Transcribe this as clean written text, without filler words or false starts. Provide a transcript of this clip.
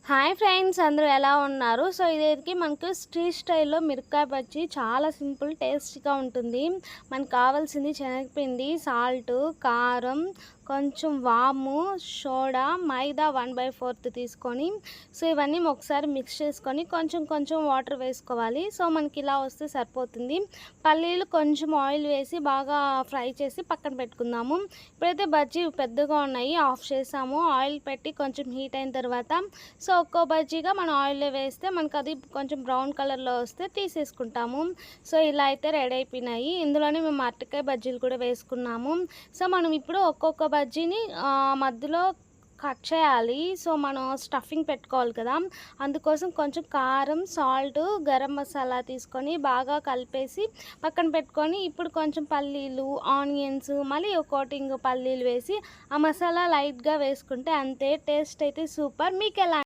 Hi friends, అందరూ ఎలా ఉన్నారు? సో ఇదేకి మనకు స్ట్రీట్ స్టైల్లో మిరపకాయ బజ్జీ చాలా సింపుల్, టేస్టీగా ఉంటుంది. మనకు కావాల్సింది శనగపిండి, సాల్ట్, కారం, కొంచెం వాము, సోడా, మైదా 1/4 తీసుకొని సో ఇవన్నీ ఒకసారి మిక్స్ చేసుకొని కొంచెం కొంచెం వాటర్ వేసుకోవాలి. సో మనకి ఇలా వస్తే సరిపోతుంది. పల్లీలు కొంచెం ఆయిల్ వేసి బాగా ఫ్రై చేసి పక్కన పెట్టుకుందాము. ఇప్పుడైతే బజ్జీ పెద్దగా ఉన్నాయి, ఆఫ్ చేసాము. ఆయిల్ పెట్టి కొంచెం హీట్ అయిన తర్వాత సో ఒక్కో బజ్జీగా మనం ఆయిల్లో వేస్తే మనకు అది కొంచెం బ్రౌన్ కలర్లో వస్తే తీసేసుకుంటాము. సో ఇలా అయితే రెడీ అయిపోయినాయి. ఇందులోనే మేము అరటికాయ బజ్జీలు కూడా వేసుకున్నాము. సో మనం ఇప్పుడు ఒక్కొక్క బజ్జీని మధ్యలో కట్ చేయాలి. సో మనం స్టఫింగ్ పెట్టుకోవాలి కదా, అందుకోసం కొంచెం కారం, సాల్ట్, గరం మసాలా తీసుకొని బాగా కలిపేసి పక్కన పెట్టుకొని ఇప్పుడు కొంచెం పల్లీలు, ఆనియన్స్, మళ్ళీ కోటింగ్ పల్లీలు వేసి ఆ మసాలా లైట్గా వేసుకుంటే అంతే. టేస్ట్ అయితే సూపర్. మీకు ఎలా